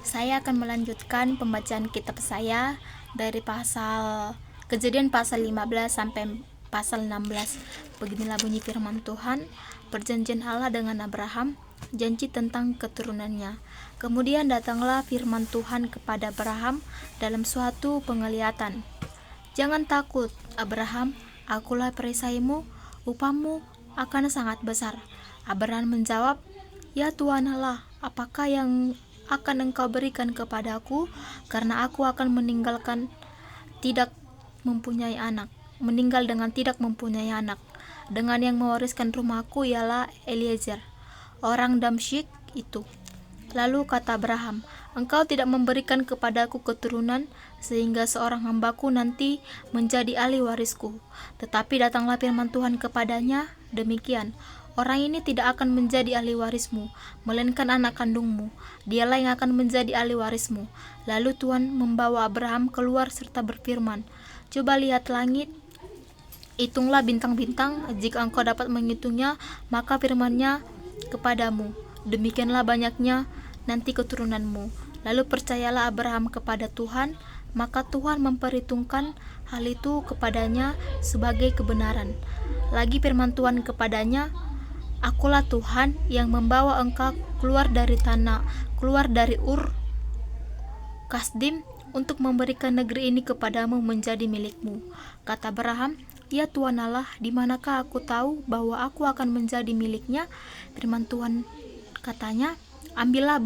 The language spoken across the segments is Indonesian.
Saya akan melanjutkan pembacaan kitab saya dari Kejadian pasal 15 sampai pasal 16. Beginilah bunyi firman Tuhan, perjanjian Allah dengan Abraham, janji tentang keturunannya. Kemudian datanglah firman Tuhan kepada Abraham dalam suatu penglihatan. Jangan takut, Abraham, akulah perisaimu, upahmu akan sangat besar. Abraham menjawab, ya Tuhan Allah, apakah yang akan engkau berikan kepadaku, karena aku akan meninggal dengan tidak mempunyai anak. Dengan yang mewariskan rumahku ialah Eliezer, orang Damsyik itu. Lalu kata Abraham, engkau tidak memberikan kepadaku keturunan, sehingga seorang hambaku nanti menjadi ahli warisku. Tetapi datanglah firman Tuhan kepadanya, demikian, orang ini tidak akan menjadi ahli warismu, melainkan anak kandungmu. Dialah yang akan menjadi ahli warismu. Lalu Tuhan membawa Abraham keluar serta berfirman, coba lihat langit, hitunglah bintang-bintang, jika engkau dapat menghitungnya, maka firman-Nya kepadamu, demikianlah banyaknya nanti keturunanmu. Lalu percayalah Abraham kepada Tuhan, maka Tuhan memperhitungkan hal itu kepadanya sebagai kebenaran. Lagi firman Tuhan kepadanya, akulah Tuhan yang membawa engkau keluar dari Ur Kasdim untuk memberikan negeri ini kepadamu menjadi milikmu. Kata Abraham, ya Tuhan Allah, di manakah aku tahu bahwa aku akan menjadi miliknya? Firman Tuhan katanya, ambillah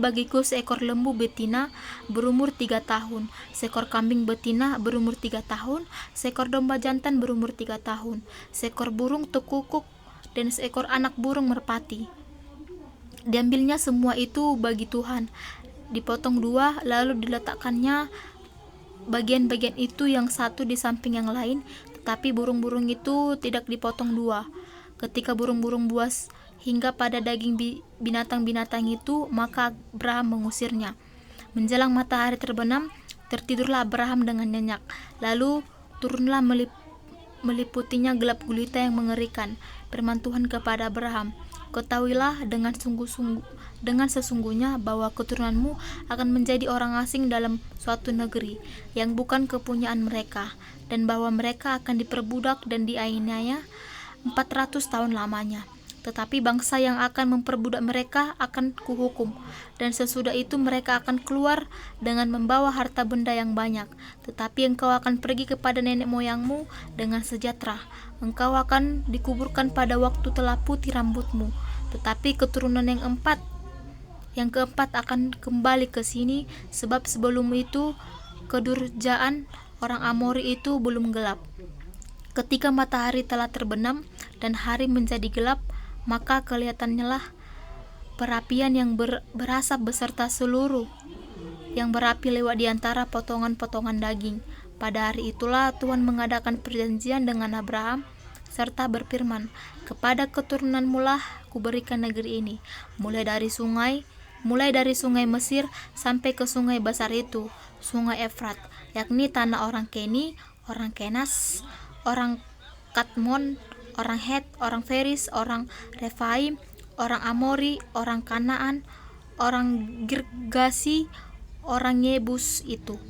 bagiku seekor lembu betina berumur 3 tahun, seekor kambing betina berumur 3 tahun, seekor domba jantan berumur 3 tahun, seekor burung tekukuk, dan seekor anak burung merpati. Diambilnya semua itu bagi Tuhan, dipotong 2, lalu diletakkannya bagian-bagian itu yang satu di samping yang lain, tetapi burung-burung itu tidak dipotong 2. Ketika burung-burung buas hingga pada daging binatang-binatang itu, maka Abraham mengusirnya. Menjelang matahari terbenam, tertidurlah Abraham dengan nyenyak. Lalu turunlah meliputinya gelap gulita yang mengerikan. Firman Tuhan kepada Abraham, ketahuilah dengan sesungguhnya bahwa keturunanmu akan menjadi orang asing dalam suatu negeri yang bukan kepunyaan mereka, dan bahwa mereka akan diperbudak dan dianiaya 400 tahun lamanya. Tetapi bangsa yang akan memperbudak mereka akan kuhukum, dan sesudah itu mereka akan keluar dengan membawa harta benda yang banyak. Tetapi engkau akan pergi kepada nenek moyangmu dengan sejahtera. Engkau akan dikuburkan pada waktu telah putih rambutmu. Tetapi keturunan yang keempat akan kembali ke sini, sebab sebelum itu kedurjaan orang Amori itu belum gelap. Ketika matahari telah terbenam dan hari menjadi gelap, maka kelihatannyalah perapian yang berasap beserta seluruh yang berapi lewat di antara potongan-potongan daging. Pada hari itulah Tuhan mengadakan perjanjian dengan Abraham serta berfirman, kepada keturunanmu lah kuberikan negeri ini, mulai dari sungai Mesir sampai ke sungai besar itu, sungai Efrat, yakni tanah orang Keni, orang Kenas, orang Kadmon, orang Het, orang Feris, orang Refaim, orang Amori, orang Kanaan, orang Girgasi, orang Yebus itu.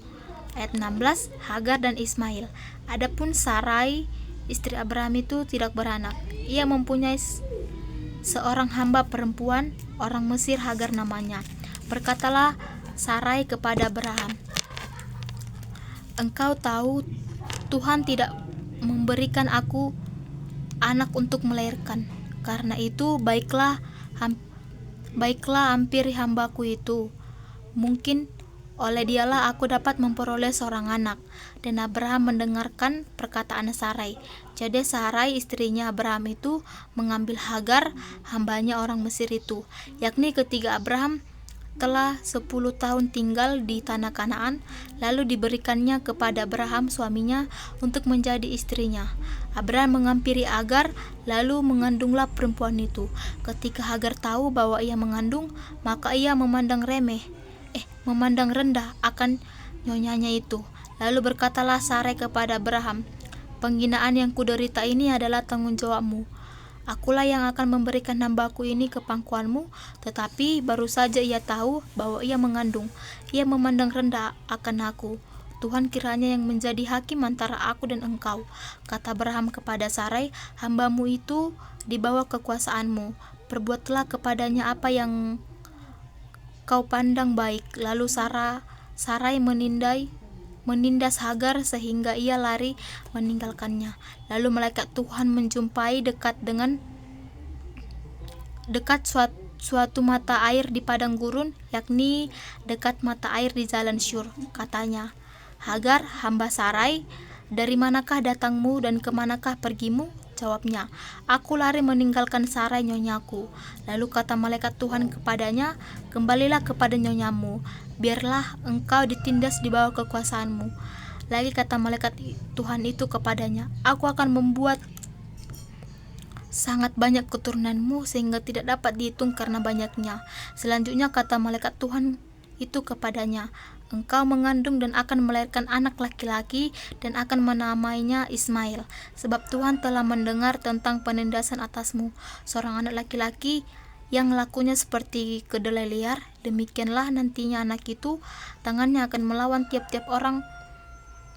Ayat 16, Hagar dan Ismail. Adapun Sarai, istri Abraham itu tidak beranak. Ia mempunyai seorang hamba perempuan, orang Mesir, Hagar namanya. Berkatalah Sarai kepada Abraham, engkau tahu Tuhan tidak memberikan aku anak untuk melahirkan. Karena itu baiklah hampiri hambaku itu. Mungkin oleh dialah aku dapat memperoleh seorang anak. Dan Abraham mendengarkan perkataan Sarai. Jadi Sarai istrinya Abraham itu mengambil Hagar, hambanya orang Mesir itu. Yakni ketika Abraham telah 10 tahun tinggal di tanah Kanaan, lalu diberikannya kepada Abraham suaminya untuk menjadi istrinya. Abraham menghampiri Hagar, lalu mengandunglah perempuan itu. Ketika Hagar tahu bahwa ia mengandung, maka ia memandang rendah akan nyonyanya itu. Lalu berkatalah Sarai kepada Abraham, penghinaan yang kuderita ini adalah tanggung jawabmu. Akulah yang akan memberikan hambaku ini ke pangkuanmu. Tetapi baru saja ia tahu bahwa ia mengandung. Ia memandang rendah akan aku. Tuhan kiranya yang menjadi hakim antara aku dan engkau. Kata Abraham kepada Sarai, hambamu itu di bawah kekuasaanmu. Perbuatlah kepadanya apa yang kau pandang baik. Lalu Sarai menindas Hagar sehingga ia lari meninggalkannya. Lalu malaikat Tuhan menjumpai dekat suatu mata air di padang gurun, yakni dekat mata air di jalan Syur. Katanya, Hagar, hamba Sarai, dari manakah datangmu dan kemanakah pergimu? Jawabnya, aku lari meninggalkan Sarai nyonyaku. Lalu kata malaikat Tuhan kepadanya, kembalilah kepada nyonyamu, biarlah engkau ditindas di bawah kekuasaanmu. Lagi kata malaikat Tuhan itu kepadanya, aku akan membuat sangat banyak keturunanmu sehingga tidak dapat dihitung karena banyaknya. Selanjutnya kata malaikat Tuhan itu kepadanya, engkau mengandung dan akan melahirkan anak laki-laki dan akan menamainya Ismail, sebab Tuhan telah mendengar tentang penindasan atasmu, seorang anak laki-laki yang lakunya seperti kedelai liar. Demikianlah nantinya anak itu, tangannya akan melawan tiap-tiap orang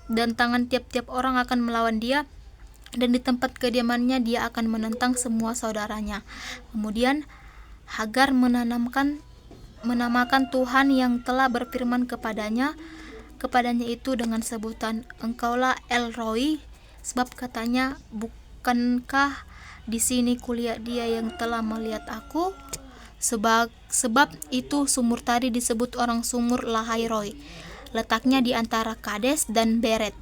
dan tangan tiap-tiap orang akan melawan dia, dan di tempat kediamannya dia akan menentang semua saudaranya. Kemudian Hagar menamakan Tuhan yang telah berfirman kepadanya itu dengan sebutan, engkaulah El Roi, sebab katanya, bukankah di sini kulihat dia yang telah melihat aku? Sebab itu sumur tadi disebut orang sumur Lahai Roi, letaknya di antara Kades dan Beret.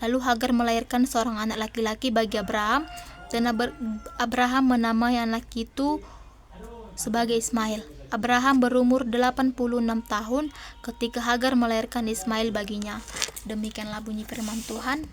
Lalu Hagar melahirkan seorang anak laki-laki bagi Abraham, dan Abraham menamai anak itu sebagai Ismail. Abraham berumur 86 tahun ketika Hagar melahirkan Ismail baginya. Demikianlah bunyi firman Tuhan.